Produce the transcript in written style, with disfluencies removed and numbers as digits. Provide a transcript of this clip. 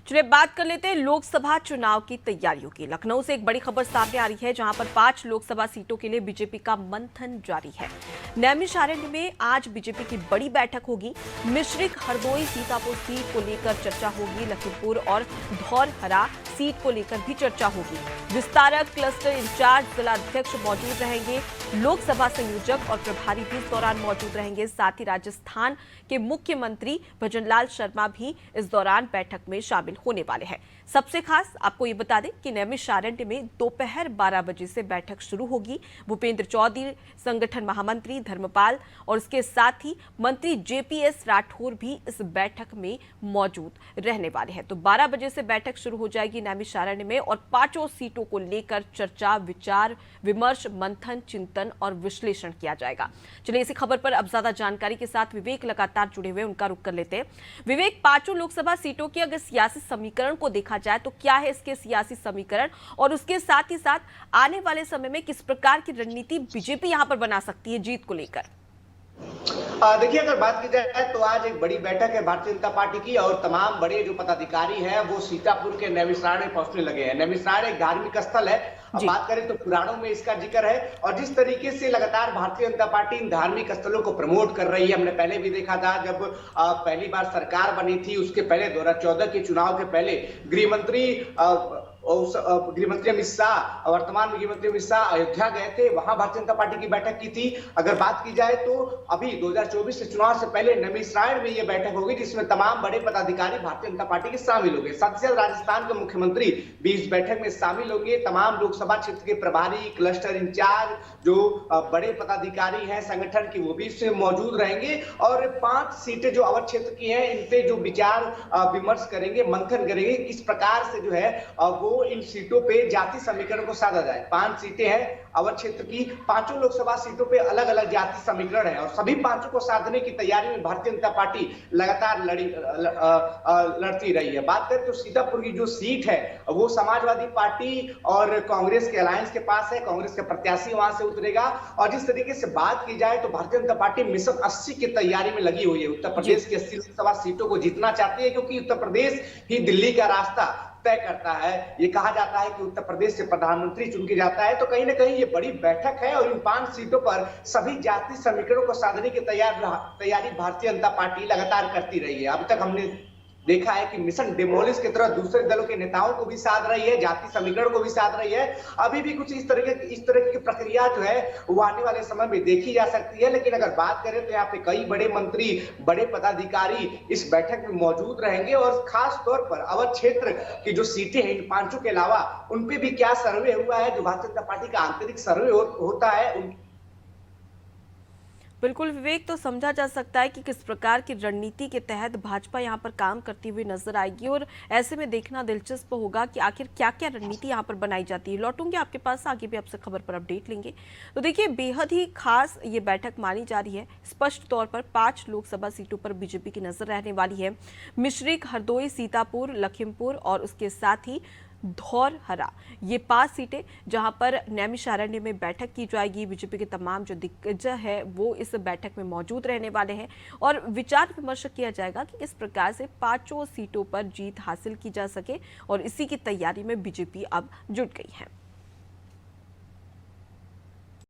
चलिए बात कर लेते हैं लोकसभा चुनाव की तैयारियों की। लखनऊ से एक बड़ी खबर सामने आ रही है, जहां पर 5 लोकसभा सीटों के लिए बीजेपी का मंथन जारी है। नैमिषारण्य में आज बीजेपी की बड़ी बैठक होगी। मिश्रिख हरदोई सीतापुर सीट को लेकर चर्चा होगी। लखीमपुर और धौरहरा सीट को लेकर भी चर्चा होगी। विस्तारक, क्लस्टर इंचार्ज, जिलाध्यक्ष मौजूद रहेंगे। लोकसभा संयोजक और प्रभारी भी इस दौरान मौजूद रहेंगे। साथ ही राजस्थान के मुख्यमंत्री भजनलाल शर्मा भी इस दौरान बैठक में शामिल होने वाले हैं। सबसे खास आपको ये बता दें कि नैमिषारण्य में दोपहर 12 बजे से बैठक शुरू होगी। भूपेंद्र चौधरी, संगठन महामंत्री धर्मपाल और उसके साथ ही मंत्री जेपीएस राठौर भी इस बैठक में मौजूद रहने वाले हैं। तो 12 बजे से बैठक शुरू हो जाएगी नैमिषारण्य में और 5 सीटों को लेकर चर्चा, विचार विमर्श, मंथन, चिंतन और विश्लेषण किया जाएगा। चलिए इसी खबर पर अब ज्यादा जानकारी के साथ विवेक लगातार जुड़े हुए, उनका रुख कर लेते हैं। विवेक, 5 लोकसभा सीटों की अगर सियासी समीकरण को देखा जाए तो क्या है इसके सियासी समीकरण, और उसके साथ ही साथ आने वाले समय में किस प्रकार की रणनीति बीजेपी यहां पर बना सकती है जीत को लेकर? देखिए, अगर बात की जाए तो आज एक बड़ी बैठक है भारतीय जनता पार्टी की और तमाम बड़े जो पदाधिकारी हैं वो सीतापुर के नैमिषारण्य पहुंचने लगे हैं। नैमिषारण्य एक धार्मिक स्थल है। अब बात करें तो पुराणों में इसका जिक्र है और जिस तरीके से लगातार भारतीय जनता पार्टी इन धार्मिक स्थलों को प्रमोट कर रही है, हमने पहले भी देखा था जब पहली बार सरकार बनी थी, उसके पहले 2014 के चुनाव के पहले गृहमंत्री अमित शाह, वर्तमान गृहमंत्री अमित शाह अयोध्या गए थे, वहां भारतीय जनता पार्टी की बैठक की थी। अगर बात की जाए तो अभी 2024 के चुनाव से पहले नैमिषारण्य में यह बैठक होगी जिसमें तमाम बड़े पदाधिकारी भारतीय जनता पार्टी के शामिल होंगे। साथ ही साथ राजस्थान के मुख्यमंत्री भी इस बैठक में शामिल होंगे। तमाम लोकसभा क्षेत्र के प्रभारी, क्लस्टर इंचार्ज, जो बड़े पदाधिकारी हैं संगठन की, वो भी इसमें मौजूद रहेंगे और 5 सीटें जो अवध क्षेत्र की हैं इन पे जो विचार विमर्श करेंगे, मंथन करेंगे किस प्रकार से जो है वो इन सीटों पे जाति समीकरण को साधा जाए। 5 सीटें हैं अवध क्षेत्र की, 5 लोकसभा सीटों पे अलग अलग जाति समीकरण है और सभी 5 को साधने की तैयारी में भारतीय जनता पार्टी लगातार लड़ती रही है। बात करें तो सीतापुर की जो सीट है वो समाजवादी पार्टी और कांग्रेस के अलायंस के पास है। कांग्रेस का प्रत्याशी वहां से उतरेगा और जिस तरीके से बात की जाए तो भारतीय जनता पार्टी मिशन 80 की तैयारी में लगी हुई है। उत्तर प्रदेश की 80 लोकसभा सीटों को जीतना चाहती है क्योंकि उत्तर प्रदेश ही दिल्ली का रास्ता तय करता है। ये कहा जाता है कि उत्तर प्रदेश से प्रधानमंत्री चुन के जाता है, तो कहीं ना कहीं ये बड़ी बैठक है और इन 5 सीटों पर सभी जाति समीकरणों को साधने की तैयारी भारतीय जनता पार्टी लगातार करती रही है। अब तक हमने देखा है कि मिशन डेमोलिश की तरह दूसरे दलों के नेताओं को भी साध रही है, जाति समीकरण को भी साध रही है। अभी भी कुछ इस तरह की प्रक्रिया जो है वो आने वाले समय में देखी जा सकती है। लेकिन अगर बात करें तो यहाँ पे कई बड़े मंत्री, बड़े पदाधिकारी इस बैठक में मौजूद रहेंगे और खास तौर पर अवध क्षेत्र की जो सीटें हैं इन 5 के अलावा उन पे भी क्या सर्वे हुआ है, जो भारतीय जनता पार्टी का आंतरिक सर्वे होता है। बिल्कुल विवेक, तो समझा जा सकता है कि किस प्रकार की रणनीति के तहत भाजपा यहां पर काम करती हुई नजर आएगी और ऐसे में देखना दिलचस्प होगा कि आखिर क्या क्या रणनीति यहां पर बनाई जाती है। लौटूंगे आपके पास, आगे भी आपसे खबर पर अपडेट लेंगे। तो देखिए, बेहद ही खास ये बैठक मानी जा रही है। स्पष्ट तौर पर 5 लोकसभा सीटों पर बीजेपी की नजर रहने वाली है। मिश्रिख, हरदोई, सीतापुर, लखीमपुर और उसके साथ ही धौरहरा, ये 5 सीटें जहां पर नैमिषारण्य में बैठक की जाएगी। बीजेपी के तमाम जो दिग्गज है वो इस बैठक में मौजूद रहने वाले हैं और विचार विमर्श किया जाएगा कि किस प्रकार से 5 सीटों पर जीत हासिल की जा सके और इसी की तैयारी में बीजेपी अब जुट गई है।